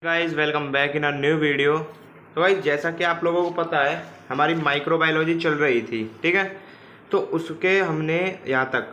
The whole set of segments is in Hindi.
Guys, welcome back in a new video. तो गाइस, जैसा कि आप लोगों को पता है, हमारी माइक्रोबायोलॉजी चल रही थी, ठीक है। तो उसके हमने यहाँ तक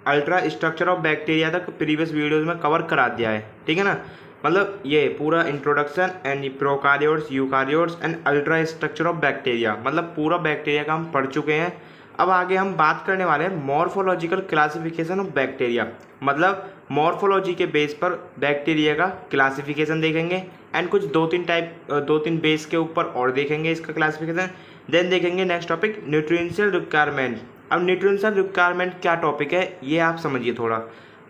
अल्ट्रा स्ट्रक्चर ऑफ बैक्टीरिया तक प्रीवियस वीडियोस में कवर करा दिया है, ठीक है ना। मतलब ये पूरा introduction and prokaryotes, eukaryotes and ultra structure of bacteria, मतलब पूरा बैक्टीरिया का हम पढ़ चुके हैं। अब आगे हम बात करने वाले हैं मॉर्फोलॉजिकल क्लासिफिकेशन ऑफ बैक्टीरिया, मतलब मॉर्फोलॉजी के बेस पर बैक्टीरिया का क्लासिफिकेशन देखेंगे एंड कुछ दो तीन बेस के ऊपर और देखेंगे इसका क्लासिफिकेशन। देन देखेंगे नेक्स्ट टॉपिक न्यूट्रिएंशियल रिक्वायरमेंट। अब न्यूट्रिएंशियल रिक्वायरमेंट क्या टॉपिक है ये आप समझिए थोड़ा।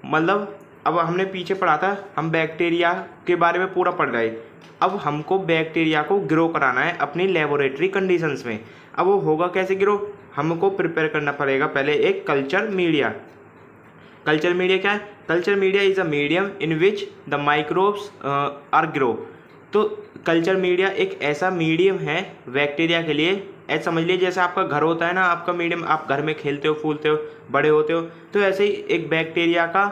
मतलब अब हमने पीछे पढ़ा था, हम बैक्टीरिया के बारे में पूरा पढ़ रहे। अब हमको बैक्टीरिया को ग्रो कराना है अपनी लेबोरेटरी कंडीशंस में। अब वो होगा कैसे ग्रो, हमको प्रिपेयर करना पड़ेगा पहले एक कल्चर मीडिया। कल्चर मीडिया क्या है? Culture media is a medium in which the microbes are grow. तो कल्चर मीडिया एक ऐसा मीडियम है बैक्टीरिया के लिए। ऐसा समझ लीजिए जैसे आपका घर होता है ना, आपका मीडियम, आप घर में खेलते हो, फूलते हो, बड़े होते हो, तो ऐसे ही एक बैक्टीरिया का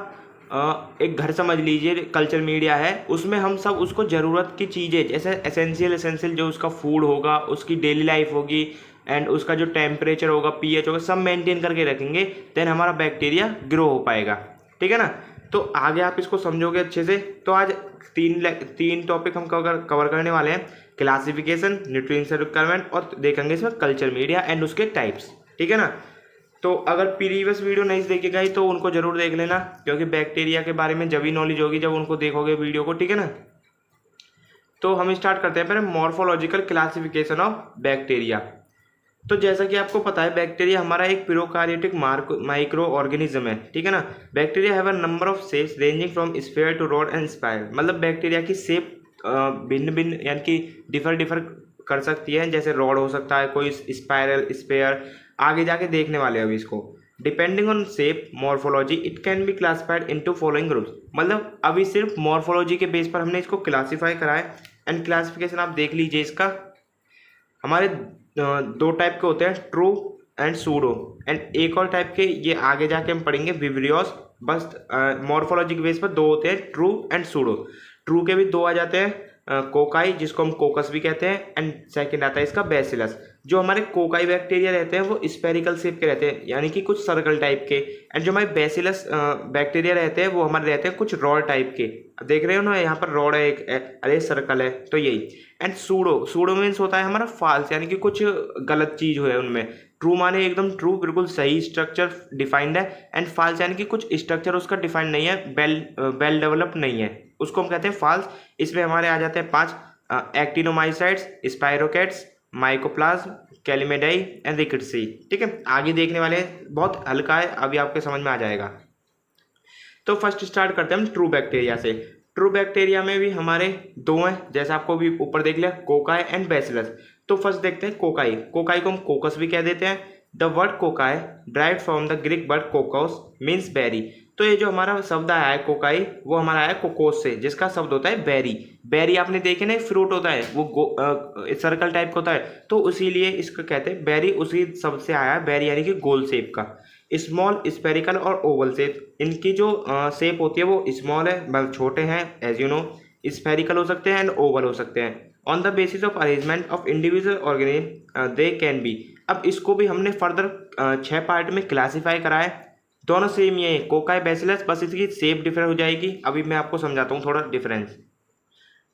एक घर समझ लीजिए कल्चर मीडिया है। उसमें हम सब उसको ज़रूरत की चीज़ें जैसे एसेंशियल जो उसका फूड होगा, उसकी डेली लाइफ होगी एंड उसका जो टेम्परेचर होगा, पीएच होगा, सब मेंटेन करके रखेंगे, देन हमारा बैक्टीरिया ग्रो हो पाएगा, ठीक है ना। तो आगे आप इसको समझोगे अच्छे से। तो आज तीन टॉपिक हम कवर करने वाले हैं, क्लासिफिकेशन, न्यूट्रिएंशियल रिक्वायरमेंट और देखेंगे इसमें कल्चर मीडिया एंड उसके टाइप्स, ठीक है ना। तो अगर प्रीवियस वीडियो नहीं देखे गई तो उनको जरूर देख लेना, क्योंकि बैक्टीरिया के बारे में जब ही नॉलेज होगी जब उनको देखोगे वीडियो को, ठीक है ना। तो हम स्टार्ट करते हैं पहले मॉर्फोलॉजिकल क्लासिफिकेशन ऑफ बैक्टीरिया। तो जैसा कि आपको पता है, बैक्टीरिया हमारा एक प्रोकार्योटिक माइक्रो ऑर्गेनिज्म है, ठीक है ना। Bacteria have a number of shapes ranging from sphere to rod and spiral. मतलब बैक्टीरिया की शेप भिन्न भिन्न यानी कि डिफर कर सकती है, जैसे रॉड हो सकता है, कोई स्पाइरल, स्फीयर, आगे जाके देखने वाले हैं अभी इसको। Depending on shape morphology it can be classified into following groups. मतलब अभी सिर्फ मॉर्फोलॉजी के बेस पर हमने इसको क्लासीफाई करा है एंड क्लासिफिकेशन आप देख लीजिए इसका। हमारे दो टाइप के होते हैं, ट्रू एंड सूडो, एंड एक और टाइप के ये आगे जाके हम पढ़ेंगे, विब्रियोस। बस मॉर्फोलॉजी के बेस पर दो होते हैं, ट्रू एंड सूडो। ट्रू के भी दो आ जाते हैं, कोकाई जिसको हम कोकस भी कहते हैं, एंड सेकंड आता है इसका बैसिलस। जो हमारे कोकाई बैक्टीरिया रहते हैं वो स्पेरिकल शेप के रहते हैं, यानी कि कुछ सर्कल टाइप के, एंड जो हमारे बैसिलस बैक्टीरिया रहते हैं वो हमारे रहते हैं कुछ रॉड टाइप के। देख रहे हो ना, यहाँ पर रॉड है एक, अरे सर्कल है, तो यही। एंड सूडो मीन्स होता है हमारा फाल्स, यानी कि कुछ गलत चीज है उनमें। ट्रू माने एकदम ट्रू, बिल्कुल सही स्ट्रक्चर डिफाइंड है, एंड फाल्स यानी कि कुछ स्ट्रक्चर उसका डिफाइंड नहीं है, वेल डेवलप्ड नहीं है, उसको हम कहते हैं फाल्स। इसमें हमारे आ जाते हैं 5 एक्टिनोमाइसाइड्स, स्पाइरोकेट्स, माइकोप्लाज्म, कैलिमेडाई एंड रिकेट्सी, ठीक है। आगे देखने वाले बहुत हल्का है, अभी आपके समझ में आ जाएगा। तो फर्स्ट स्टार्ट करते हैं हम ट्रू बैक्टीरिया से। ट्रू बैक्टीरिया में भी हमारे दो हैं, जैसे आपको भी ऊपर देख लिया, कोकाई एंड बैसिलस। तो फर्स्ट देखते हैं कोकाई। कोकाई को हम कोकस भी कह देते हैं। The word cocci derived from the Greek word kokkos means berry. तो ये जो हमारा शब्द आया है कोकाई, वो हमारा आया कोकोस से, जिसका शब्द होता है बेरी। बेरी आपने देखे ना, एक फ्रूट होता है वो सर्कल टाइप का होता है, तो उसीलिए इसको कहते हैं बेरी, उसी शब्द से आया है बेरी, यानी कि गोल शेप का। स्मॉल, स्पेरिकल और ओवल शेप, इनकी जो शेप होती है वो स्मॉल है, मतलब छोटे हैं एज यू नो, स्पेरिकल हो सकते हैं एंड ओवल हो सकते हैं। On the basis of arrangement of individual organism they can be. अब इसको भी हमने फर्दर 6 पार्ट में क्लासीफाई करा है। दोनों सेम ये कोकाई बैसिलस, बस इसकी शेप डिफर हो जाएगी। अभी मैं आपको समझाता हूँ थोड़ा डिफरेंस।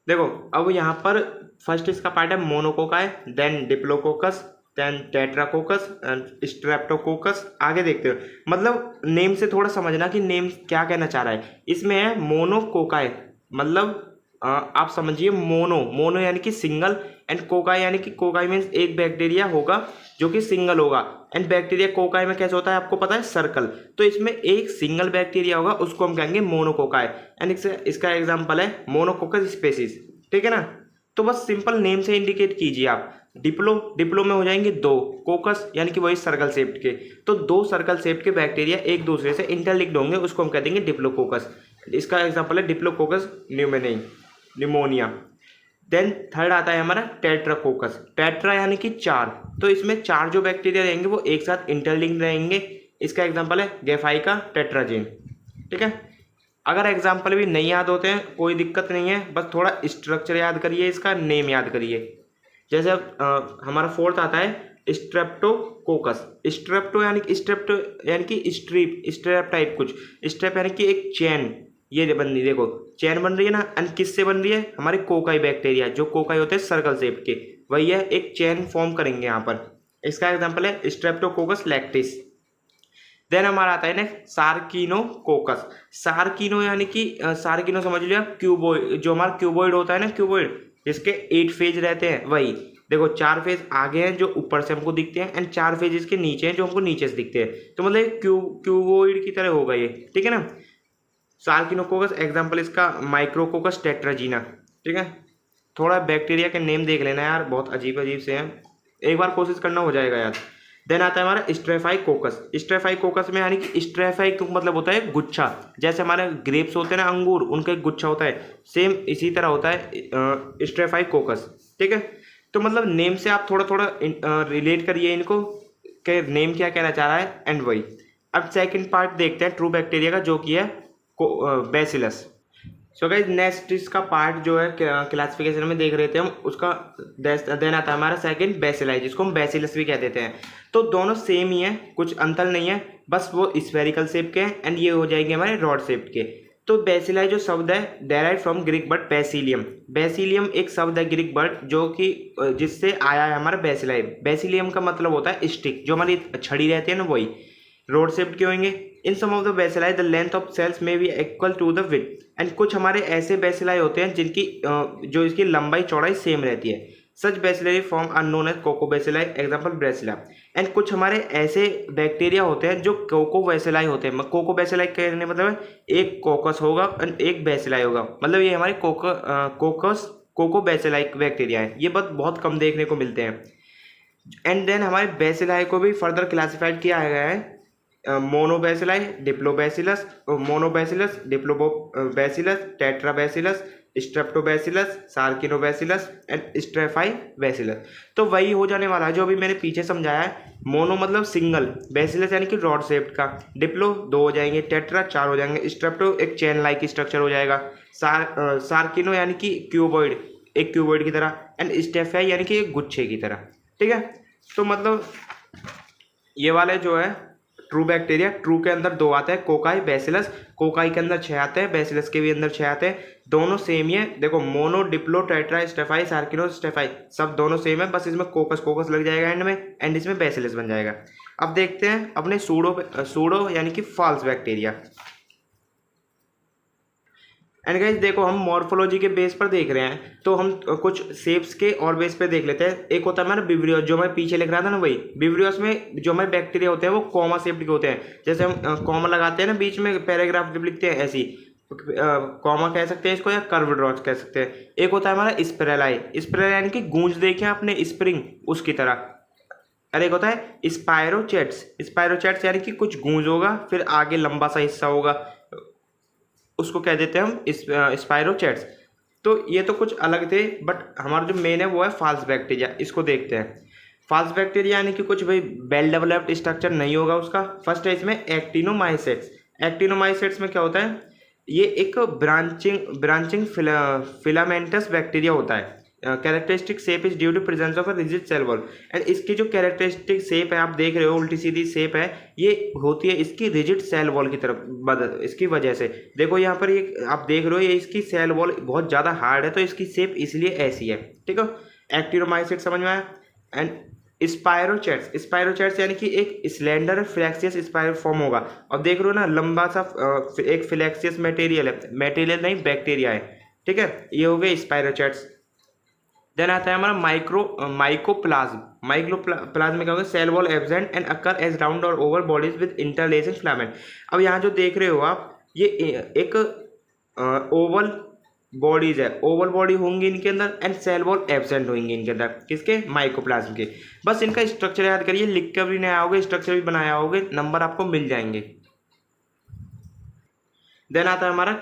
देखो, अब यहाँ पर फर्स्ट इसका पार्ट है monococci, then diplococcus, then tetracoccus and streptococcus. आगे देखते हो, मतलब नेम से थोड़ा समझना कि नेम क्या कहना चाह रहा है। इसमें है मोनोकोकाई, मतलब आप समझिए मोनो यानी कि सिंगल, एंड कोकाई यानी कि कोकाई मीन्स एक बैक्टीरिया होगा जो कि सिंगल होगा, एंड बैक्टीरिया कोकाई में कैसे होता है आपको पता है, सर्कल। तो इसमें एक सिंगल बैक्टीरिया होगा, उसको हम कहेंगे मोनोकोकाई, एंड इसका एग्जांपल है मोनोकोकस स्पेसीज, ठीक है ना। तो बस सिंपल नेम से इंडिकेट कीजिए आप। डिप्लो में हो जाएंगे 2, कोकस यानी कि वही सर्कल शेप्ड के, तो 2 सर्कल शेप्ड के बैक्टीरिया एक दूसरे से इंटरलिंक्ड होंगे, उसको हम कह देंगे डिप्लोकोकस। इसका एग्जांपल है डिप्लोकोकस न्यूमोनिया। देन थर्ड आता है हमारा टेट्राकोकस। टेट्रा यानी कि 4, तो इसमें 4 जो बैक्टीरिया रहेंगे वो एक साथ इंटरलिंक्ड रहेंगे। इसका एग्जांपल है गेफाइका टेट्राजेन, ठीक है। अगर एग्जाम्पल भी नहीं याद होते हैं कोई दिक्कत नहीं है, बस थोड़ा स्ट्रक्चर याद करिए, इसका नेम याद करिए। जैसे अब हमारा फोर्थ आता है स्ट्रेप्टोकोकस। स्ट्रेप्टो यानी कि स्ट्रेप्टो यानी कि स्ट्रेप टाइप कुछ, स्ट्रेप यानी कि एक चेन, ये बन रही, देखो चेन बन रही है ना, एंड किससे बन रही है, हमारे कोकाई बैक्टीरिया, जो कोकाई होते हैं सर्कल शेप के, वही है, एक चेन फॉर्म करेंगे यहाँ पर। इसका एग्जाम्पल है स्ट्रेप्टोकोकस लैक्टिस। देन हमारा आता है नेक्स्ट सार्किनोकोकस। सार्किनो यानी कि सार्किनो समझ लिया, क्यूबोइड, जो हमारा क्यूबोइड होता है ना, क्यूबोइड जिसके 8 फेज रहते हैं, वही देखो 4 फेज आगे हैं जो ऊपर से हमको दिखते हैं, एंड 4 फेज इसके नीचे हैं जो हमको नीचे से दिखते हैं, तो मतलब क्यूबोइड की तरह होगा ये, ठीक है ना। सार्किनोकोकस एग्जाम्पल इसका माइक्रोकोकस टेट्राजीना, ठीक है। थोड़ा बैक्टीरिया के नेम देख लेना यार, बहुत अजीब अजीब से हैं, एक बार कोशिश करना हो जाएगा यार। देन आता है हमारा स्ट्रेफाइकोकस। स्ट्रेफाइकोकस में यानी कि स्ट्रेफाई मतलब होता है गुच्छा, जैसे हमारे ग्रेप्स होते हैं ना अंगूर, उनका एक गुच्छा होता है, सेम इसी तरह होता है स्ट्रेफाइकोकस, ठीक है। तो मतलब नेम से आप थोड़ा थोड़ा रिलेट करिए इनको कि नेम क्या कहना चाह रहा है, एंड वही। अब सेकंड पार्ट देखते हैं ट्रू बैक्टीरिया का, जो कि है बैसिलस। सो गाइस नेक्स्ट इसका पार्ट जो है क्लासिफिकेशन में देख रहे थे हम, उसका देन आता है हमारा सेकंड बैसिलाई, जिसको हम बैसिलस भी कह देते हैं। तो दोनों सेम ही है, कुछ अंतर नहीं है, बस वो स्फेरिकल शेप के हैं, एंड ये हो जाएंगे हमारे रॉड शेप के। तो बैसिलाई जो शब्द है डेराइव फ्रॉम ग्रीक वर्ड बैसिलियम। बैसिलियम एक शब्द है ग्रीक वर्ड जो कि जिससे आया है हमारा बैसिलाई। बैसिलियम का मतलब होता है स्टिक, जो हमारी छड़ी रहती है ना, वही रोड शेप्ड के होंगे। In some of the bacilli the length of cells में be equal to the width, and कुछ हमारे ऐसे बैसिलाई होते हैं जिनकी जो इसकी लंबाई चौड़ाई सेम रहती है। Such bacillary form are known as coccobacilli, example brucella. And कुछ हमारे ऐसे बैक्टीरिया होते हैं जो कोकोबैसिलाई होते हैं। कोकोबैसिलाई कहने मतलब एक कोकस होगा और एक बैसिलाई होगा, मतलब ये हमारे कोकोबैसिलाई बैक्टीरिया है, ये बहुत कम देखने को मिलते हैं। एंड देन हमारे बैसिलाई को भी फर्दर क्लासिफाइड किया गया है मोनोबैसिलाई, डिप्लोबैसिलस, मोनोबैसिलस, डिप्लोबैसिलस, टेट्राबैसिलस, स्ट्रेप्टोबैसिलस, सार्किनोबैसिलस एंड स्ट्रेफाइबैसिलस। तो वही हो जाने वाला है जो अभी मैंने पीछे समझाया है। मोनो मतलब सिंगल, बैसिलस यानी कि रॉड शेप्ड का, डिप्लो 2 हो जाएंगे, टेट्रा 4 हो जाएंगे, स्ट्रेप्टो एक चेन लाइक स्ट्रक्चर हो जाएगा, सार्किनो यानी कि क्यूबॉइड, एक क्यूबॉइड की तरह, एंड स्टेफाई यानी कि एक गुच्छे की तरह, ठीक है। तो मतलब ये वाले जो है ट्रू बैक्टीरिया, ट्रू के अंदर 2 आते हैं, कोकाई बैसिलस, कोकाई के अंदर 6 आते हैं, बैसिलस के भी अंदर 6 आते हैं, दोनों सेम ही है। देखो मोनो, डिप्लो, टेट्रा, स्टेफाई, सार्किनो, स्टेफाई सब दोनों सेम है, बस इसमें कोकस लग जाएगा एंड में, एंड इसमें बैसिलस बन जाएगा। अब देखते हैं अपने सूडो यानी कि फॉल्स बैक्टीरिया। एंड गाइस देखो हम मॉर्फोलॉजी के बेस पर देख रहे हैं, तो हम कुछ शेप्स के और बेस पे देख लेते हैं। एक होता है हमारा विब्रियोस, जो मैं पीछे लिख रहा था ना, वही विब्रियोस में जो हमारे बैक्टीरिया होते हैं वो कॉमा शेप्ड के होते हैं, जैसे हम कॉमा लगाते हैं ना बीच में पैराग्राफ जब लिखते हैं, ऐसी कॉमा कह सकते हैं इसको, या कर्व ड्रॉज कह सकते हैं। एक होता है हमारा स्पिरेलाई, स्पिरेलाई यानी कि गूंज देखे आपने स्प्रिंग उसकी तरह। अरे एक होता है स्पायरोचेट्स, स्पायरोचेट्स यानी कि कुछ गूंज होगा फिर आगे लंबा सा हिस्सा होगा, उसको कह देते हैं हम स्पायरोचेट्स। तो ये तो कुछ अलग थे, बट हमारा जो मेन है वो है फॉल्स बैक्टीरिया। इसको देखते हैं। फॉल्स बैक्टीरिया यानी कि कुछ भाई वेल डेवलप्ड स्ट्रक्चर नहीं होगा उसका। फर्स्ट है इसमें एक्टिनोमाइसेट्स। एक्टिनोमाइसेट्स में क्या होता है, ये एक ब्रांचिंग फिलामेंटस बैक्टीरिया होता है। Characteristic shape is due to presence of a rigid cell wall, and इसकी जो कैरेक्टरिस्टिक शेप है आप देख रहे हो उल्टी सीधी शेप है, ये होती है इसकी रिजिड सेल वॉल की तरफ, इसकी वजह से। देखो यहाँ पर ये आप देख रहे हो, ये इसकी सेल वॉल बहुत ज़्यादा हार्ड है, तो इसकी शेप इसलिए ऐसी है, ठीक है। एक्टिनोमाइसेट समझ में आया। एंड स्पायरोचेट्स यानी कि एक स्लेंडर फ्लैक्सियस स्पाइरल फॉर्म होगा। अब देख रहे हो ना, लंबा सा एक फ्लैक्सियस मटेरियल है, मटेरियल नहीं बैक्टीरिया है, ठीक है। ये हो गए स्पायरोचेट्स। देन आता है हमारा माइकोप्लाज्म। माइकोप्लाज्म में क्या होगा, cell wall absent and occur as round और oval bodies with interlacing filament. अब यहाँ जो देख रहे हो आप, ये एक ओवल बॉडीज है, ओवल बॉडी होंगी इनके अंदर, एंड सेल वॉल एब्सेंट होंगी इनके अंदर, किसके, माइकोप्लाज्म के। बस इनका स्ट्रक्चर याद करिए, लिख कर भी नहीं आओगे, स्ट्रक्चर भी बनाया होगे, नंबर आपको मिल जाएंगे। देन आता है हमारा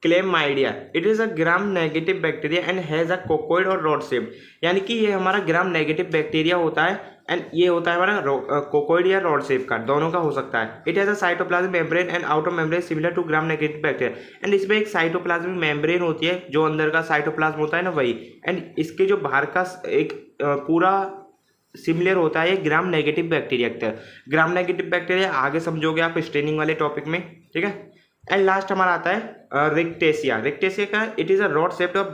chlamydia, it is a gram negative bacteria and has a coccoid और रॉड शेप। यानी कि ये हमारा ग्राम नेगेटिव बैक्टीरिया होता है एंड ये होता है हमारा कोकोइड या रॉड शेप का, दोनों का हो सकता है। It has a cytoplasmic membrane and outer membrane similar to gram negative bacteria, and इसमें एक साइटोप्लाज्मिक मेम्ब्रेन होती है, जो अंदर का साइटोप्लाज्म होता है ना वही, एंड इसके जो बाहर का एक पूरा सिमिलर होता है ये ग्राम नेगेटिव बैक्टीरिया की तरह। ग्राम नेगेटिव बैक्टीरिया आगे समझोगे आप स्टेनिंग वाले टॉपिक में, ठीक है। एंड लास्ट हमारा आता है रिक्टेशिया। रिक्टेशिया का it is a rod shaped of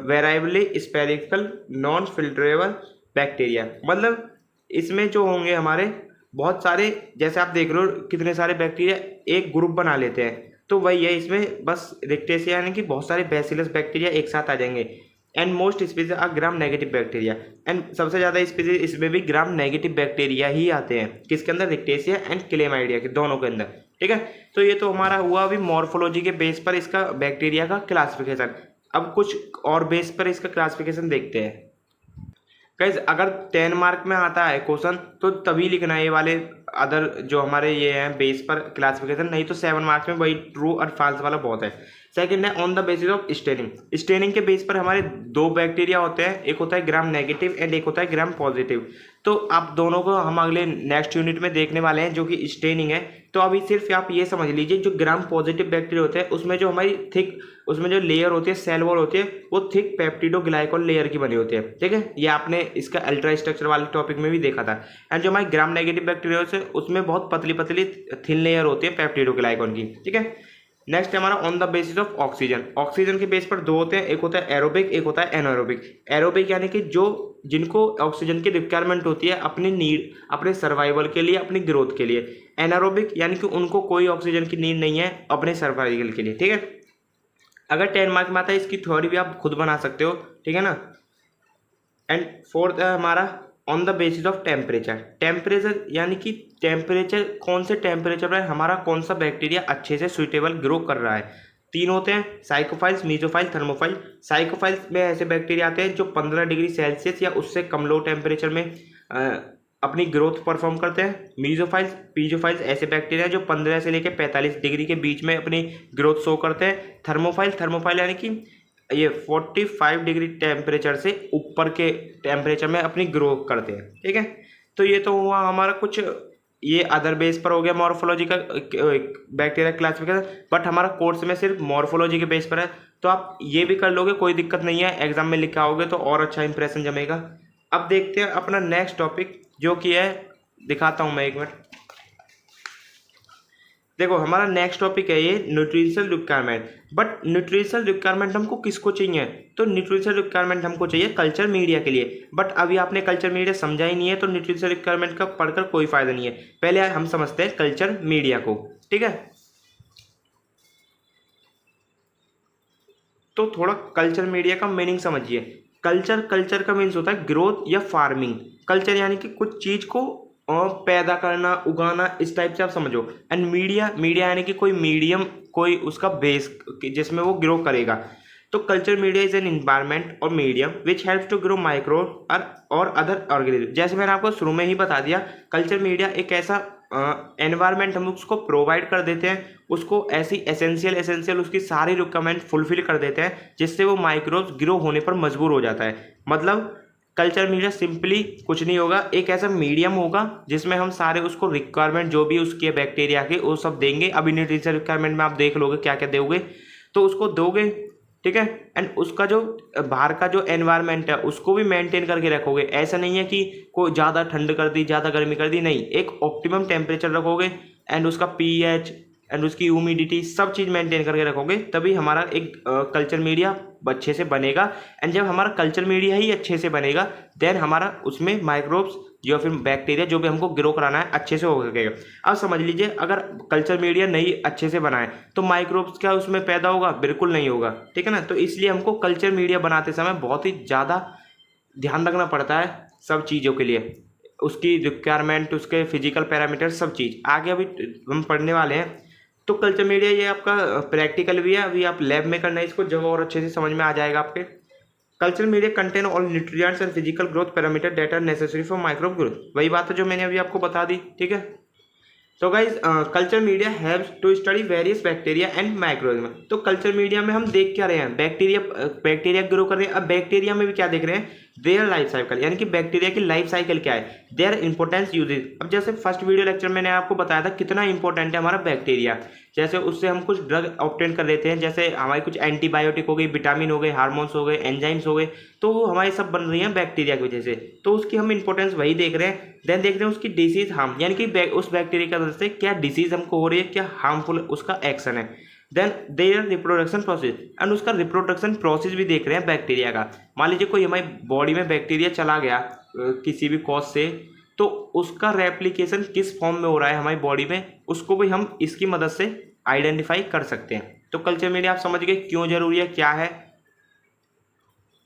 variably spherical non filterable bacteria. मतलब इसमें जो होंगे हमारे बहुत सारे, जैसे आप देख रहे हो कितने सारे बैक्टीरिया एक ग्रुप बना लेते हैं, तो वही है इसमें बस रिक्टेशिया, यानी कि बहुत सारे बैसिलस बैक्टीरिया एक साथ आ जाएंगे। And most species are gram negative bacteria, and सबसे ज़्यादा स्पीसीज इसमें भी ग्राम नेगेटिव बैक्टीरिया ही आते हैं, किसके अंदर, रिक्टेशिया एंड क्लेमाइडिया के दोनों के अंदर, ठीक है। तो ये तो हमारा हुआ अभी मॉर्फोलॉजी के बेस पर इसका बैक्टीरिया का क्लासिफिकेशन। अब कुछ और बेस पर इसका क्लासिफिकेशन देखते हैं। गाइस अगर 10 मार्क में आता है क्वेश्चन तो तभी लिखना है ये वाले अदर जो हमारे ये हैं बेस पर क्लासिफिकेशन, नहीं तो 7 मार्क्स में वही ट्रू और फॉल्स वाला बहुत है। सेकंड है on the basis of staining. Staining के बेस पर हमारे दो बैक्टीरिया होते हैं, एक होता है ग्राम नेगेटिव एंड एक होता है ग्राम पॉजिटिव। तो आप दोनों को हम अगले नेक्स्ट यूनिट में देखने वाले हैं, जो कि स्टेनिंग है। तो अभी सिर्फ आप ये समझ लीजिए जो ग्राम पॉजिटिव बैक्टीरिया होते हैं उसमें जो हमारी थिक, उसमें जो लेयर होती है सेल वॉल होती है वो थिक पेप्टिडोग्लाइकॉन लेयर की बनी होती है, ठीक है। ये आपने इसका अल्ट्रा स्ट्रक्चर वाले टॉपिक में भी देखा था। एंड जो हमारी ग्राम नेगेटिव बैक्टीरिया होते हैं उसमें बहुत पतली पतली थिन लेयर होती है पेप्टिडोग्लाइकॉन की, ठीक है। नेक्स्ट हमारा on the basis of oxygen. Oxygen के बेस पर दो होते हैं, एक होता है एरोबिक, एक होता है एनारोबिक। एरोबिक यानी कि जो जिनको ऑक्सीजन की रिक्वायरमेंट होती है अपनी नीड, अपने सर्वाइवल के लिए, अपनी ग्रोथ के लिए। एनारोबिक यानी कि उनको कोई ऑक्सीजन की नीड नहीं है अपने सर्वाइवल के लिए, ठीक है। अगर 10 मार्क में आता है इसकी थ्योरी भी आप खुद बना सकते हो, ठीक है ना। एंड फोर्थ है हमारा on the basis of temperature. Temperature यानी कि टेम्परेचर, कौन से टेम्परेचर पर हमारा कौन सा बैक्टीरिया अच्छे से सुइटेबल ग्रो कर रहा है। 3 होते हैं, साइकोफाइल्स, मीजोफाइल, थर्मोफाइल। साइकोफाइल्स में ऐसे बैक्टीरिया आते हैं जो 15 डिग्री सेल्सियस या उससे कम लो टेम्परेचर में अपनी ग्रोथ परफॉर्म करते हैं। मीजोफाइल्स, पीजोफाइल्स ऐसे बैक्टीरिया जो 15 से लेकर 45 डिग्री के बीच में अपनी ग्रोथ शो करते हैं। थर्मोफाइल यानी कि ये 45 डिग्री टेम्परेचर से ऊपर के टेम्परेचर में अपनी ग्रो करते हैं, ठीक है। तो ये तो हुआ हमारा कुछ, ये अदर बेस पर हो गया मॉर्फोलॉजी का बैक्टीरिया क्लासिफिकेशन, बट हमारा कोर्स में सिर्फ मॉर्फोलॉजी के बेस पर है। तो आप ये भी कर लोगे, कोई दिक्कत नहीं है, एग्जाम में लिखा होगे तो और अच्छा इंप्रेशन जमेगा। अब देखते हैं अपना नेक्स्ट टॉपिक, जो कि है, दिखाता हूँ मैं एक मिनट। देखो हमारा नेक्स्ट टॉपिक है ये nutritional requirement. But nutritional requirement हमको किसको चाहिए, तो न्यूट्रिशनल रिक्वायरमेंट हमको चाहिए कल्चर मीडिया के लिए। बट अभी आपने कल्चर मीडिया समझा ही नहीं है, तो न्यूट्रिशनल रिक्वायरमेंट का पढ़कर कोई फायदा नहीं है। पहले हम समझते हैं कल्चर मीडिया को, ठीक है। तो थोड़ा कल्चर मीडिया का मीनिंग समझिए। कल्चर का मीन्स होता है ग्रोथ या फार्मिंग। कल्चर यानी कि कुछ चीज को पैदा करना, उगाना, इस टाइप से आप समझो। एंड मीडिया यानी कि कोई मीडियम, कोई उसका बेस जिसमें वो ग्रो करेगा। तो culture media is an environment और medium which helps to grow micro और अदर ऑर्गेनिज्म। जैसे मैंने आपको शुरू में ही बता दिया, कल्चर मीडिया एक ऐसा एनवायरमेंट हम उसको प्रोवाइड कर देते हैं, उसको ऐसी एसेंशियल उसकी सारी रिक्वायरमेंट फुलफिल कर देते हैं, जिससे वो माइक्रोब्स ग्रो होने पर मजबूर हो जाता है। मतलब कल्चर मीडिया सिंपली कुछ नहीं होगा, एक ऐसा मीडियम होगा जिसमें हम सारे उसको रिक्वायरमेंट जो भी उसकी बैक्टीरिया के वो सब देंगे। अभी न्यूट्रिशन रिक्वायरमेंट में आप देख लोगे क्या क्या दोगे, तो उसको दोगे, ठीक है। एंड उसका जो बाहर का जो एनवायरनमेंट है उसको भी मेंटेन करके रखोगे। ऐसा नहीं है कि कोई ज़्यादा ठंड कर दी, ज़्यादा गर्मी कर दी, नहीं, एक ऑप्टिमम टेम्परेचर रखोगे एंड उसका पीएच एंड उसकी ह्यूमिडिटी सब चीज़ मेंटेन करके रखोगे, तभी हमारा एक कल्चर मीडिया अच्छे से बनेगा। एंड जब हमारा कल्चर मीडिया ही अच्छे से बनेगा, देन हमारा उसमें माइक्रोब्स या फिर बैक्टीरिया जो भी हमको ग्रो कराना है अच्छे से हो सकेगा। अब समझ लीजिए अगर कल्चर मीडिया नहीं अच्छे से बनाए तो माइक्रोब्स क्या उसमें पैदा होगा, बिल्कुल नहीं होगा, ठीक है ना। तो इसलिए हमको कल्चर मीडिया बनाते समय बहुत ही ज़्यादा ध्यान रखना पड़ता है सब चीज़ों के लिए, उसकी रिक्वायरमेंट, उसके फिजिकल पैरामीटर, सब चीज़ आगे अभी हम पढ़ने वाले हैं। तो कल्चर मीडिया ये आपका प्रैक्टिकल भी है, अभी आप लैब में करना है इसको, जब और अच्छे से समझ में आ जाएगा आपके। Culture media contain all nutrients and physical growth parameter that are necessary for microbe growth. वही बात है जो मैंने अभी आपको बता दी, ठीक है। तो guys culture media haves to study various bacteria and microorganism. तो कल्चर मीडिया में हम देख क्या रहे हैं, बैक्टीरिया ग्रो कर रहे हैं। अब बैक्टीरिया में भी क्या देख रहे हैं, देयर लाइफ साइकिल, यानी कि बैक्टीरिया की लाइफ साइकिल क्या है, देयर इंपॉर्टेंस यूजेज। अब जैसे फर्स्ट वीडियो लेक्चर मैंने आपको बताया था कितना इंपॉर्टेंट है हमारा बैक्टीरिया, जैसे उससे हम कुछ ड्रग ऑब्टेन कर लेते हैं, जैसे हमारी कुछ एंटीबायोटिक हो गई, विटामिन हो गए, हार्मोन्स हो गए, एंजाइम्स हो गए, तो वो हमारी सब बन रही हैं बैक्टीरिया की वजह से। तो उसकी हम इंपॉर्टेंस वही देख रहे हैं। देन देख रहे हैं उसकी डिसीज हार्म, यानी कि उस बैक्टीरिया की वजह से क्या डिसीज हमको हो रही है, क्या हार्मफुल उसका एक्शन है। Then their reproduction process, and उसका रिप्रोडक्शन प्रोसेस भी देख रहे हैं बैक्टीरिया का। मान लीजिए कोई हमारी बॉडी में बैक्टीरिया चला गया किसी भी कॉज से, तो उसका रेप्लिकेशन किस फॉर्म में हो रहा है हमारी बॉडी में, उसको भी हम इसकी मदद से आइडेंटिफाई कर सकते हैं। तो कल्चर मीडिया आप समझ गए क्यों जरूरी है, क्या है।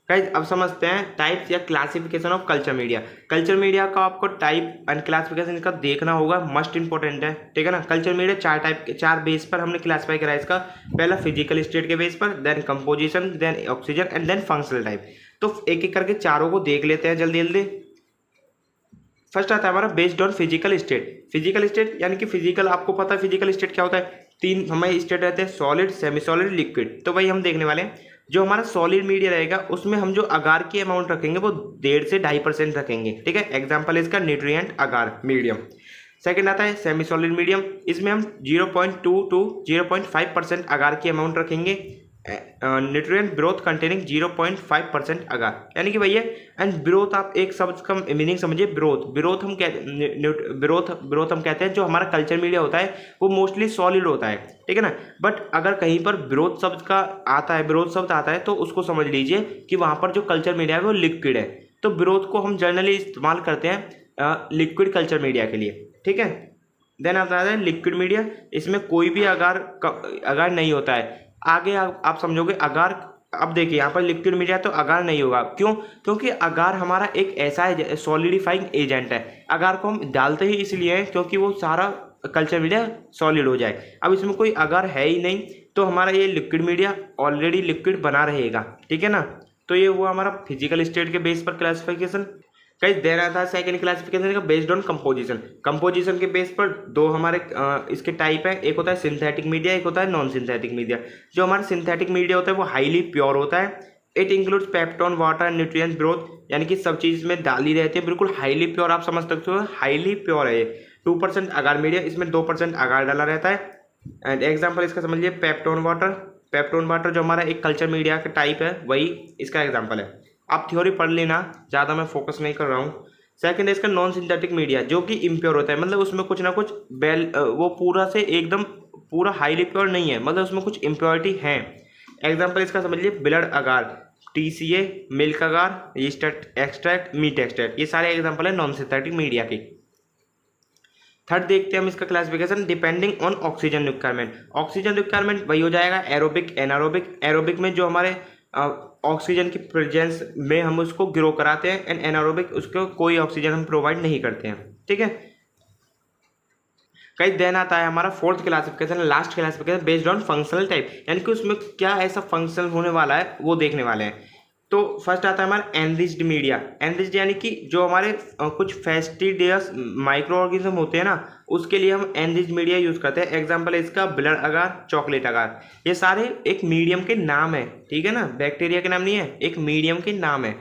गाइस अब समझते हैं टाइप्स या classification of culture media. Culture media का आपको टाइप एंड क्लासिफिकेशन इसका देखना होगा, मस्ट इंपॉर्टेंट है, ठीक है ना। कल्चर मीडिया चार बेस पर हमने क्लासिफाई करा है इसका। पहला फिजिकल स्टेट के बेस पर, then composition, then oxygen and then functional type. तो एक एक करके चारों को देख लेते हैं जल्दी जल्दी। फर्स्ट आता है हमारा based on physical state. Physical state यानी कि फिजिकल, आपको पता है फिजिकल स्टेट क्या होता है, तीन हमारे स्टेट रहते हैं, सॉलिड, सेमी सॉलिड, लिक्विड। तो वही हम देखने वाले हैं। जो हमारा सॉलिड मीडिया रहेगा उसमें हम जो अगार की अमाउंट रखेंगे वो 1.5 से 2.5% रखेंगे, ठीक है। एग्जाम्पल इसका न्यूट्रिएंट अगार मीडियम। सेकंड आता है सेमी सॉलिड मीडियम, इसमें हम 0.2 to 0.5% अगार की अमाउंट रखेंगे। न्यूट्रिएंट ब्रोथ कंटेनिंग 0.5% अगार, यानी कि भैया एंड ब्रोथ, आप एक शब्द का मीनिंग समझिए, ब्रोथ हम कहते ब्रोथ हम कहते हैं जो हमारा कल्चर मीडिया होता है वो मोस्टली सॉलिड होता है, ठीक है ना। बट अगर कहीं पर ब्रोथ शब्द आता है तो उसको समझ लीजिए कि वहाँ पर जो कल्चर मीडिया है वो लिक्विड है। तो ब्रोथ को हम जनरली इस्तेमाल करते हैं लिक्विड कल्चर मीडिया के लिए, ठीक है। देन आता है लिक्विड मीडिया, इसमें कोई भी अगार नहीं होता है। आगे आप समझोगे अगार, अब देखिए यहाँ पर लिक्विड मीडिया तो अगार नहीं होगा, क्यों, क्योंकि अगार हमारा एक ऐसा सॉलिडिफाइंग एजेंट है। अगार को हम डालते ही इसलिए हैं क्योंकि वो सारा कल्चर मीडिया सॉलिड हो जाए। अब इसमें कोई अगार है ही नहीं तो हमारा ये लिक्विड मीडिया ऑलरेडी लिक्विड बना रहेगा, ठीक है ना। तो ये वो हमारा फिजिकल स्टेट के बेस पर क्लासिफिकेशन। कहीं दे रहा था सेकंड क्लासिफिकेशन का बेस्ड ऑन कंपोजिशन। कंपोजिशन के बेस पर दो हमारे इसके टाइप है, एक होता है सिंथेटिक मीडिया, एक होता है नॉन सिंथेटिक मीडिया। जो हमारा सिंथेटिक मीडिया होता है वो हाईली प्योर होता है। It includes peptone, water and nutrients broth, यानी कि सब चीज़ में डाली रहती है, बिल्कुल हाईली प्योर, आप समझ सकते हो हाईली प्योर है ये। 2% अगार मीडिया, इसमें 2% अगार डाला रहता है। एंड एग्जाम्पल इसका समझिए पेप्टोन वाटर जो हमारा एक कल्चर मीडिया का टाइप है वही इसका एग्जाम्पल है। आप थ्योरी पढ़ लेना, ज़्यादा मैं फोकस नहीं कर रहा हूँ। सेकंड है इसका नॉन सिंथेटिक मीडिया, जो कि इम्प्योर होता है, मतलब उसमें कुछ ना कुछ वो पूरा से एकदम पूरा हाईली प्योर नहीं है, मतलब उसमें कुछ इम्प्योरिटी है। एग्जाम्पल इसका समझिए ब्लड अगार, TCA, मिल्क अगार, यीस्ट एक्सट्रैक्ट, मीट एक्सट्रैक्ट, ये सारे एग्जाम्पल है नॉन सिंथेटिक मीडिया की। थर्ड देखते हैं हम इसका classification depending on oxygen requirement. Oxygen requirement वही हो जाएगा एरोबिक, एनारोबिक। एरोबिक में जो हमारे ऑक्सीजन की प्रेजेंस में हम उसको ग्रो कराते हैं, एंड एनारोबिक उसको कोई ऑक्सीजन हम प्रोवाइड नहीं करते हैं, ठीक है। कहीं देन आता है हमारा fourth classification, last classification based on functional type, यानी कि उसमें क्या ऐसा फंक्शन होने वाला है वो देखने वाले हैं। तो फर्स्ट आता है हमारा एनरिच्ड मीडिया। एनरिच्ड यानी कि जो हमारे कुछ फैस्टिडियस माइक्रो ऑर्गेनिज्म होते हैं ना, उसके लिए हम एनरिच्ड मीडिया यूज़ करते हैं। एग्जांपल इसका ब्लड अगार, चॉकलेट अगार, ये सारे एक मीडियम के नाम है, ठीक है ना, बैक्टीरिया के नाम नहीं है, एक मीडियम के नाम है।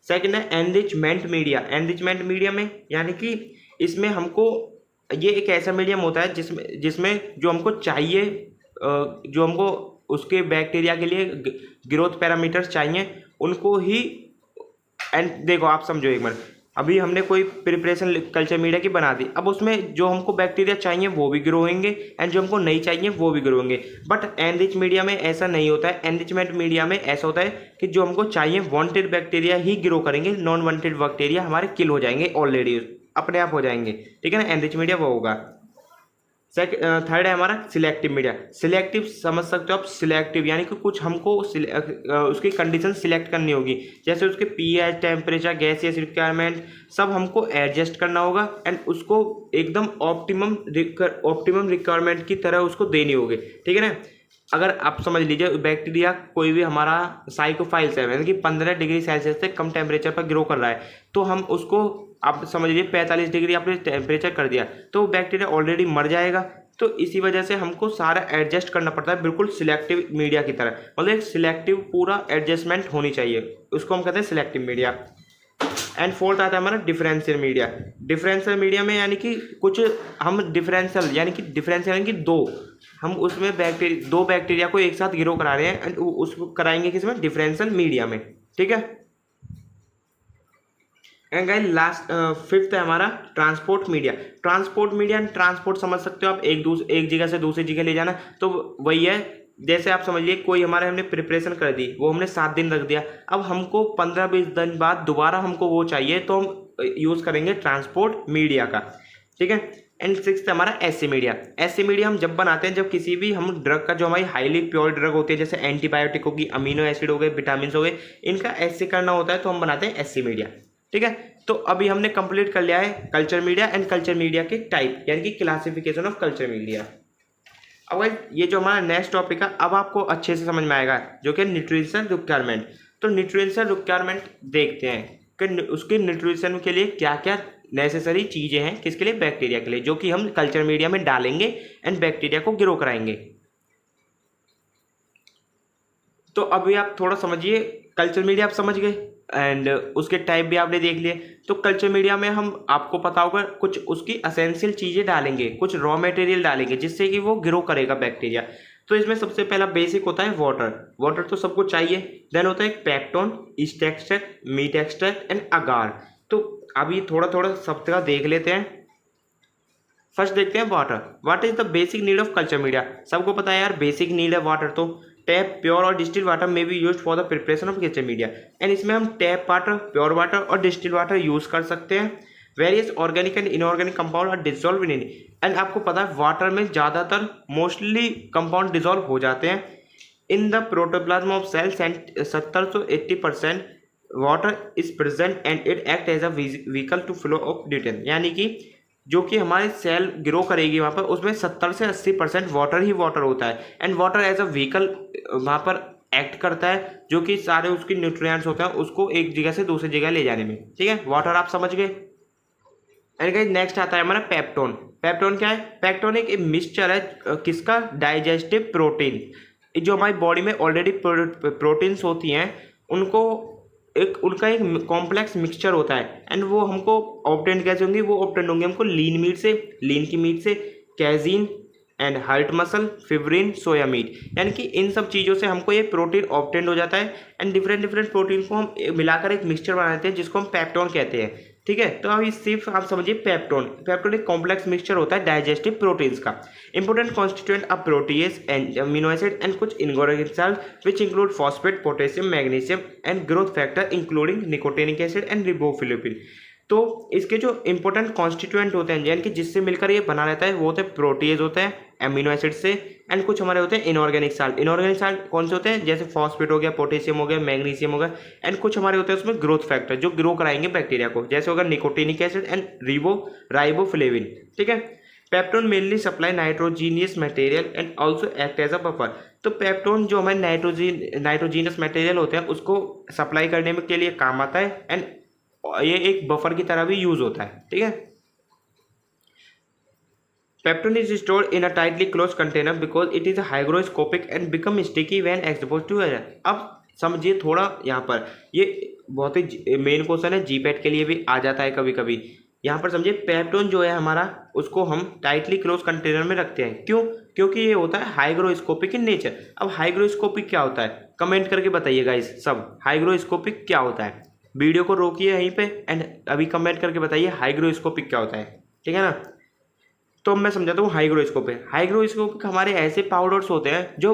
सेकेंड है एनरिचमेंट मीडिया। एनरिचमेंट मीडिया में यानी कि इसमें हमको ये एक ऐसा मीडियम होता है जिसमें जो हमको चाहिए, जो हमको उसके बैक्टीरिया के लिए ग्रोथ पैरामीटर्स चाहिए उनको ही। एंड देखो आप समझो एक मिनट, अभी हमने कोई प्रिपरेशन कल्चर मीडिया की बना दी, अब उसमें जो हमको बैक्टीरिया चाहिए वो भी ग्रो होंगे एंड जो हमको नहीं चाहिए वो भी ग्रो होंगे। बट एनरिच मीडिया में ऐसा नहीं होता है। एनरिचमेंट मीडिया में ऐसा होता है कि जो हमको चाहिए वांटेड बैक्टीरिया ही ग्रो करेंगे, नॉन वांटेड बैक्टीरिया हमारे किल हो जाएंगे, ऑलरेडी अपने आप हो जाएंगे, ठीक है ना। एनरिच मीडिया वो होगा। थर्ड है हमारा सिलेक्टिव मीडिया। सिलेक्टिव समझ सकते हो आप, सिलेक्टिव यानी कि कुछ हमको उसकी कंडीशन सिलेक्ट करनी होगी, जैसे उसके pH, टेम्परेचर, गैसियस रिक्वायरमेंट सब हमको एडजस्ट करना होगा एंड उसको एकदम ऑप्टिमम रिक्वायरमेंट की तरह उसको देनी होगी, ठीक है ना। अगर आप समझ लीजिए बैक्टीरिया कोई भी हमारा साइकोफाइल्स है, यानी कि 15 डिग्री सेल्सियस से कम टेम्परेचर पर ग्रो कर रहा है, तो हम उसको आप समझ लीजिए 45 डिग्री आपने टेम्परेचर कर दिया तो बैक्टीरिया ऑलरेडी मर जाएगा। तो इसी वजह से हमको सारा एडजस्ट करना पड़ता है, बिल्कुल सिलेक्टिव मीडिया की तरह, मतलब एक सिलेक्टिव पूरा एडजस्टमेंट होनी चाहिए, उसको हम कहते हैं सिलेक्टिव मीडिया। एंड फोर्थ आता है हमारा डिफरेंशियल मीडिया। डिफरेंशियल मीडिया में यानी कि कुछ हम डिफरेंशियल यानी कि दो हम उसमें दो बैक्टीरिया को एक साथ ग्रो करा रहे हैं एंड उसको कराएंगे किसमें, डिफरेंशियल मीडिया में, ठीक है। एंड गाइस लास्ट फिफ्थ है हमारा transport media. Transport media and transport समझ सकते हो आप, एक जगह से दूसरी जगह ले जाना, तो वही है जैसे आप समझिए कोई हमारे हमने प्रिपरेशन कर दी, वो हमने 7 दिन रख दिया, अब हमको 15-20 दिन बाद दोबारा हमको वो चाहिए तो हम यूज़ करेंगे ट्रांसपोर्ट मीडिया का, ठीक है। एंड सिक्स्थ हमारा एसए मीडिया। एसए मीडिया हम जब बनाते हैं जब किसी भी हम ड्रग का जो हमारी हाईली प्योर ड्रग होती है, जैसे एंटीबायोटिक होगी, अमीनो एसिड हो गए, विटामिन हो गए, इनका एसए करना होता है तो हम बनाते हैं एसए मीडिया, ठीक है। तो अभी हमने कंप्लीट कर लिया है culture media and culture media के टाइप, यानी कि क्लासिफिकेशन ऑफ कल्चर मीडिया। अब ये जो हमारा नेक्स्ट टॉपिक है अब आपको अच्छे से समझ में आएगा, जो कि न्यूट्रिशन रिक्वायरमेंट। तो न्यूट्रिशन रिक्वायरमेंट देखते हैं कि उसके न्यूट्रिशन के लिए क्या क्या नेसेसरी चीज़ें हैं, किसके लिए, बैक्टीरिया के लिए, जो कि हम कल्चर मीडिया में डालेंगे एंड बैक्टीरिया को ग्रो कराएंगे। तो अभी आप थोड़ा समझिए, कल्चर मीडिया आप समझ गए एंड उसके टाइप भी आपने देख लिए। तो कल्चर मीडिया में हम आपको पता होगा कुछ उसकी असेंशियल चीज़ें डालेंगे, कुछ रॉ मटेरियल डालेंगे जिससे कि वो ग्रो करेगा बैक्टीरिया। तो इसमें सबसे पहला बेसिक होता है वाटर। वाटर तो सबको चाहिए। देन होता है peptone, yeast extract, meat extract and agar. तो अभी थोड़ा थोड़ा सब तरह देख लेते हैं। फर्स्ट देखते हैं water. Water is the basic need of culture media. सबको पता है यार बेसिक नीड है वाटर। तो टैप, प्योर और डिस्टिल वाटर में be use for the preparation of culture media. And इसमें हम टैप वाटर, प्योर वाटर और डिस्टिल वाटर यूज कर सकते हैं। Various organic and inorganic compound are dissolve in and आपको पता है वाटर में ज़्यादातर मोस्टली कंपाउंड डिजोल्व हो जाते हैं in the protoplasm of cells and 70 से 80% water is present and it act as a vehicle to flow of nutrient. यानी कि जो कि हमारे सेल ग्रो करेगी वहाँ पर उसमें 70 से 80% वाटर ही वाटर होता है and water as a vehicle वहाँ पर एक्ट करता है, जो कि सारे उसके न्यूट्रिएंट्स होते हैं उसको एक जगह से दूसरी जगह ले जाने में। ठीक है, वाटर आप समझ गए। एंड गाइस नेक्स्ट आता है हमारा पेप्टोन। पेप्टोन क्या है? पेप्टोन एक मिक्सचर है किसका? Digestive protein. जो हमारी बॉडी में ऑलरेडी प्रोटीन्स होती हैं उनको उनका एक कॉम्प्लेक्स मिक्सचर होता है एंड वो हमको ऑब्टेन कैसे होंगे? वो ऑब्टेन होंगे हमको लीन मीट से, लीन की मीट से, casein and heart muscle, fibrin, soya meat. यानी कि इन सब चीज़ों से हमको ये प्रोटीन ऑब्टेन हो जाता है एंड डिफरेंट प्रोटीन को हम मिलाकर एक मिक्सचर बनाते हैं जिसको हम पेप्टोन कहते हैं। ठीक है, तो अभी सिर्फ आप समझिए पेप्टोन एक कॉम्प्लेक्स मिक्सचर होता है डाइजेस्टिव प्रोटीन्स का। Important constituent of protease and amino acid and कुछ inorganic salts which include phosphate, potassium, magnesium and growth factor including nicotinic acid and riboflavin. तो इसके जो इंपॉर्टेंट कॉन्स्टिट्यूएंट होते हैं यानी कि जिससे मिलकर ये बना रहता है वो होते हैं प्रोटीएज होते हैं अमीनो एसिड से एंड कुछ हमारे होते हैं इनऑर्गेनिक साल्ट। इनऑर्गेनिक साल्ट कौन से होते हैं? जैसे फॉस्फेट हो गया, पोटेशियम हो गया, मैग्नीशियम हो गया एंड कुछ हमारे होते हैं उसमें ग्रोथ फैक्टर जो ग्रो कराएंगे बैक्टीरिया को, जैसे होगा निकोटिनिक एसिड एंड राइबोफ्लेविन। ठीक है, peptone mainly supply nitrogenous material and also act as a buffer. तो पेप्टोन जो हमारे नाइट्रोजीनियस मटेरियल होते हैं उसको सप्लाई करने के लिए काम आता है एंड ये एक बफर की तरह भी यूज होता है। ठीक है, peptone is stored in a tightly close container because it is hygroscopic and become sticky when exposed to air. अब समझिए थोड़ा यहाँ पर ये बहुत ही मेन क्वेश्चन है, जीपैट के लिए भी आ जाता है कभी कभी। यहाँ पर समझिए पेप्टोन जो है हमारा उसको हम टाइटली क्लोज कंटेनर में रखते हैं। क्यों? क्योंकि ये होता है हाइग्रोस्कोपिक इन नेचर। अब हाइग्रोस्कोपिक क्या होता है? कमेंट करके बताइएगा इस सब, हाइग्रोस्कोपिक क्या होता है। वीडियो को रोकिए यहीं पे एंड अभी कमेंट करके बताइए हाइग्रोस्कोपिक क्या होता है। ठीक है ना, तो मैं समझाता हूँ हाइग्रोस्कोपिक। हाइग्रोस्कोपिक हमारे ऐसे पाउडर्स होते हैं जो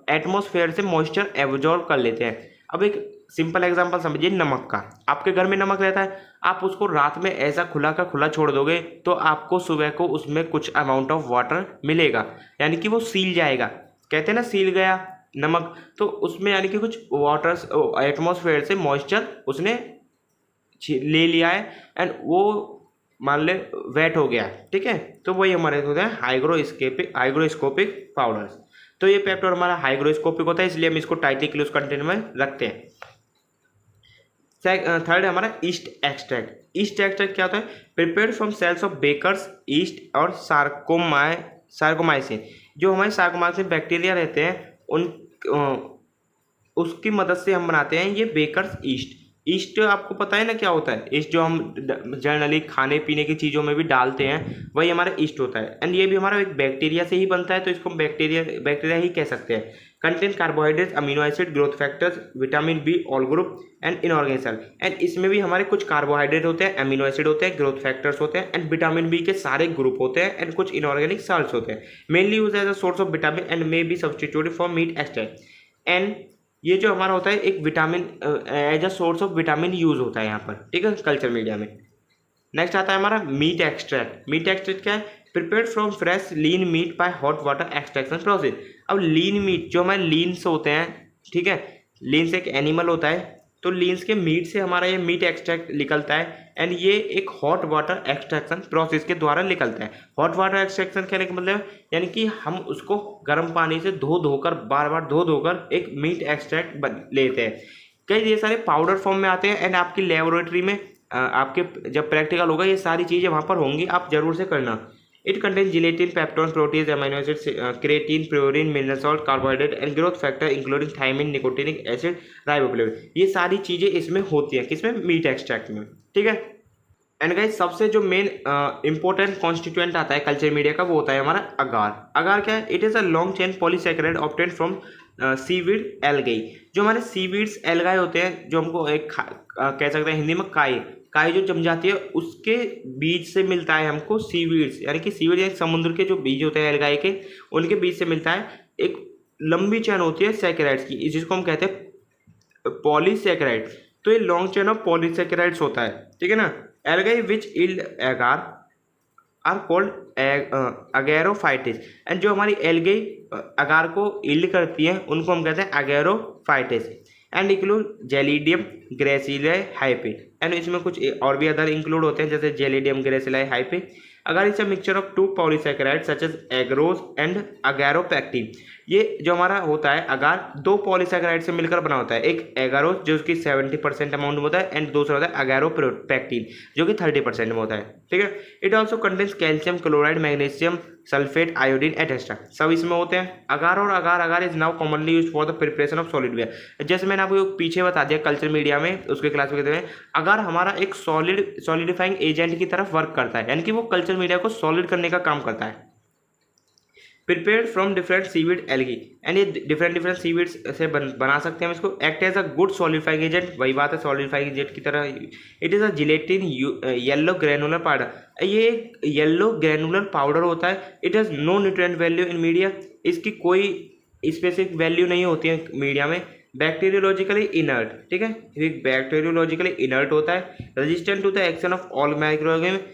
एटमॉस्फेयर से मॉइस्चर एब्जॉर्ब कर लेते हैं। अब एक सिंपल एग्जांपल समझिए नमक का। आपके घर में नमक रहता है, आप उसको रात में ऐसा खुला का खुला छोड़ दोगे तो आपको सुबह को उसमें कुछ अमाउंट ऑफ वाटर मिलेगा, यानी कि वो सील जाएगा। कहते हैं ना सील गया नमक, तो उसमें यानी कि कुछ वाटर एटमॉस्फेयर से मॉइस्चर उसने ले लिया है एंड वो मान ले वेट हो गया। ठीक है, तो वही हमारे होते हैं हाइग्रोस्कोपिक पाउडर्स। तो ये पेप्टोन हमारा हाइग्रोस्कोपिक होता है, इसलिए हम इसको टाइटली क्लोज कंटेनर में रखते हैं। थर्ड है हमारा ईस्ट एक्सट्रैक्ट। ईस्ट एक्सट्रैक्ट क्या होता है? Prepared from cells of baker's yeast और सार्कोमाइसिन। जो हमारे सार्कोमाइसिन बैक्टीरिया रहते हैं उन उसकी मदद से हम बनाते हैं ये बेकर्स ईस्ट। ईस्ट आपको पता है ना क्या होता है? ईस्ट जो हम जनरली खाने पीने की चीज़ों में भी डालते हैं वही हमारा ईस्ट होता है। एंड ये भी हमारा एक बैक्टीरिया से ही बनता है, तो इसको बैक्टीरिया ही कह सकते हैं। Contain carbohydrates, amino acid, growth factors, vitamin B, all group and inorganic cell. And इसमें भी हमारे कुछ कार्बोहाइड्रेट होते हैं, अमीनो एसिड होते हैं, ग्रोथ फैक्टर्स होते हैं एंड विटामिन बी के सारे ग्रुप होते हैं एंड कुछ इनऑर्गेनिक सेल्स होते हैं। Mainly use as a source of vitamin and may be substituted for meat extract. And ये जो हमारा होता है एक vitamin as a source of vitamin use होता है यहाँ पर, ठीक है, कल्चर मीडिया में। नेक्स्ट आता है हमारा मीट एक्सट्रैक्ट। मीट एक्सट्रैक्ट क्या है? Prepared from fresh lean meat by hot water extraction process. अब लीन मीट जो हमारे लीन्स होते हैं, ठीक है, लीन्स एक एनिमल होता है, तो लीन्स के मीट से हमारा ये मीट एक्सट्रैक्ट निकलता है एंड ये एक हॉट वाटर एक्सट्रैक्शन प्रोसेस के द्वारा निकलता है। हॉट वाटर एक्सट्रैक्शन कहने का मतलब यानी कि हम उसको गर्म पानी से बार बार धो धोकर एक मीट एक्सट्रैक्ट लेते हैं। कई ये सारे पाउडर फॉर्म में आते हैं एंड आपकी लेबोरेटरी में आपके जब प्रैक्टिकल होगा ये सारी चीज़ें वहाँ पर होंगी, आप जरूर से करना। It contain gelatin, peptone, protease, amino acid, creatine, purine, mineral salt, carbohydrate and growth factor including thiamine, nicotinic acid, riboflavin. ये सारी चीज़ें इसमें होती हैं, किसमें? मीट एक्सट्रैक्ट में, ठीक है। एंड गाइस सबसे जो मेन इंपॉर्टेंट कॉन्स्टिट्यूएंट आता है कल्चर मीडिया का वो होता है हमारा अगार। अगार क्या है? It is a long chain polysaccharide obtained from seaweed algae. जो हमारे सीवीड्स एल्गाई होते हैं, जो हमको एक कह सकते हैं हिंदी में काई जो जम जाती है, उसके बीज से मिलता है हमको सीवीड्स, यानी कि सीवीड यानी समुद्र के जो बीज होते हैं एल्गाई के, उनके बीज से मिलता है। एक लंबी चेन होती है सैकेराइड्स की, जिसको हम कहते हैं पॉलीसैकेराइड। तो ये लॉन्ग चेन ऑफ पॉलीसैकेराइड्स होता है, ठीक है ना। एल्गाई विच इल्ड एगार आर कोल्ड अगैरोफाइटिस। एंड जो हमारी एल्गाई अगार को इल्ड करती हैं उनको हम कहते हैं agarophytes. And include gelidium gracilaria hypnea. And इसमें कुछ और भी अदर इंक्लूड होते हैं जैसे जेलिडियम ग्रेसिलाई हाइपे। अगर it's a mixture of two polysaccharide such as agarose and agaropectin. ये जो हमारा होता है अगार दो पॉलीसैकेराइड से मिलकर बना होता है, एक एगारोज जो उसकी 70% अमाउंट में होता है एंड दूसरा होता है अगैरोपेक्टिन जो कि 30% में होता है, ठीक है। It also contains calcium chloride, magnesium sulphate, iodine etcetera, सब इसमें होते हैं। अगार और agar is now commonly use for the preparation of solid ware. जैसे मैंने आपको पीछे बता दिया कल्चर मीडिया में, उसके क्लास में कहते हैं अगार हमारा एक सॉलिडिफाइंग एजेंट की तरफ वर्क करता है, यानी कि वो कल्चर मीडिया को सॉलिड करने का काम करता है। Prepared from different seaweed algae. And ये डिफरेंट सीवीड्स से बना सकते हैं हम इसको। Act as a good solidifying agent, वही बात है सॉलिडिफाइंग एजेंट की तरह। It is a gelatin yellow granular powder. ये एक येलो ग्रेनुलर पाउडर होता है। It has no nutrient value in media. इसकी कोई स्पेसिफिक वैल्यू नहीं होती है मीडिया में। बैक्टीरियोलॉजिकली इनर्ट, ठीक है, ये बैक्टीरियोलॉजिकली इनर्ट होता है। Resistant to the action of all microorganism,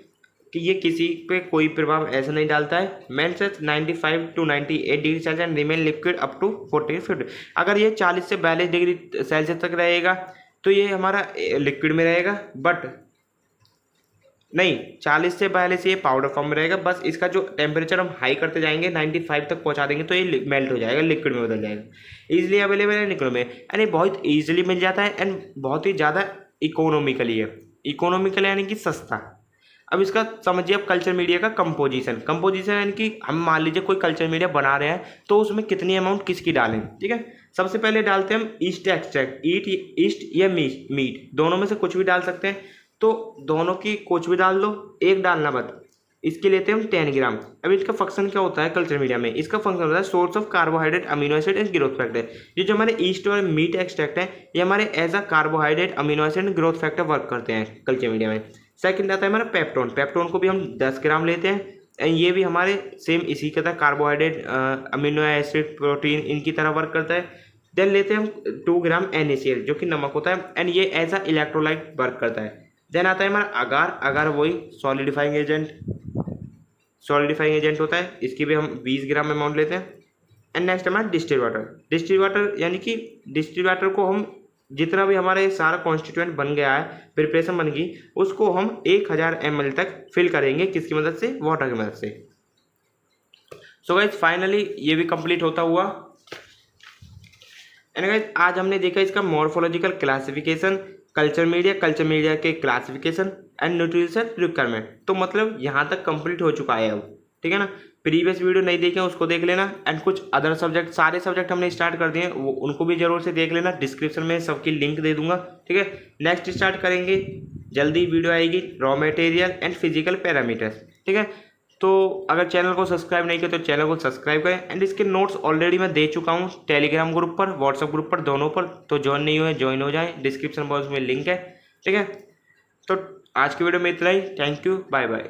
कि ये किसी पे कोई प्रभाव ऐसा नहीं डालता है। Maintains 95 to 98 degree Celsius and remain liquid up to 40-50। अगर ये 40 से 42 डिग्री सेल्सियस तक रहेगा तो ये हमारा लिक्विड में रहेगा, बट नहीं 40 से 42 ये पाउडर फॉर्म में रहेगा। बस इसका जो टेम्परेचर हम हाई करते जाएंगे 95 तक पहुंचा देंगे तो ये मेल्ट हो जाएगा, लिक्विड में बदल जाएगा। ईजिली अवेलेबल है लिक्विड में, यानी बहुत ईजिली मिल जाता है एंड बहुत ही ज़्यादा इकोनॉमिकली है। इकोनॉमिकल यानी कि सस्ता। अब इसका समझिए आप कल्चर मीडिया का कंपोजिशन यानी कि हम मान लीजिए कोई कल्चर मीडिया बना रहे हैं तो उसमें कितनी अमाउंट किसकी डालें, ठीक है। सबसे पहले डालते हैं हम ईस्ट एक्सट्रैक्ट, ईस्ट या मीट दोनों में से कुछ भी डाल सकते हैं। तो दोनों की कुछ भी डाल दो, एक डालना बस। इसके लेते हैं हम 10 ग्राम। अब इसका फंक्शन क्या होता है कल्चर मीडिया में? इसका फंक्शन होता है source of carbohydrate, amino acid and growth factor. ये जो हमारे ईस्ट और मीट एक्सट्रैक्ट है ये हमारे as a carbohydrate, amino acid and growth factor work करते हैं कल्चर मीडिया में। सेकंड आता है हमारा पेप्टोन को भी हम 10 ग्राम लेते हैं। ये भी हमारे सेम इसी की तरह कार्बोहाइड्रेट, अमीनो एसिड, प्रोटीन इनकी तरह वर्क करता है। देन लेते हैं हम 2 ग्राम NaCl जो कि नमक होता है एंड ये एज अ इलेक्ट्रोलाइट वर्क करता है। देन आता है हमारा अगार वही सॉलिडिफाइंग एजेंट होता है। इसकी भी हम 20 ग्राम अमाउंट लेते हैं। एंड नेक्स्ट हमारा डिस्टिल वाटर यानी कि डिस्टिल वाटर को हम जितना भी हमारे सारा कॉन्स्टिट्यूएंट बन गया है, प्रिपरेशन बन गई, उसको हम 1000 ml तक फिल करेंगे। किसकी मदद से? वाटर की मदद से। सो गाइज फाइनली ये भी कंप्लीट होता हुआ। एंड गाइज आज हमने देखा इसका मॉर्फोलॉजिकल क्लासिफिकेशन, कल्चर मीडिया के क्लासिफिकेशन एंड न्यूट्रिशन रिक्वायरमेंट। तो मतलब यहाँ तक कंप्लीट हो चुका है अब, ठीक है ना। प्रीवियस वीडियो नहीं देखे उसको देख लेना। एंड कुछ अदर सब्जेक्ट, सारे सब्जेक्ट हमने स्टार्ट कर दिए, वो उनको भी जरूर से देख लेना। डिस्क्रिप्शन में सबकी लिंक दे दूंगा, ठीक है। नेक्स्ट स्टार्ट करेंगे, जल्दी वीडियो आएगी, raw material and physical parameters, ठीक है। तो अगर चैनल को सब्सक्राइब नहीं किया तो चैनल को सब्सक्राइब करें। एंड इसके नोट्स ऑलरेडी मैं दे चुका हूँ टेलीग्राम ग्रुप पर, व्हाट्सएप ग्रुप पर, दोनों पर। तो ज्वाइन नहीं हुए ज्वाइन हो जाएं, डिस्क्रिप्शन बॉक्स में लिंक है, ठीक है। तो आज की वीडियो में इतना ही। Thank you, bye bye.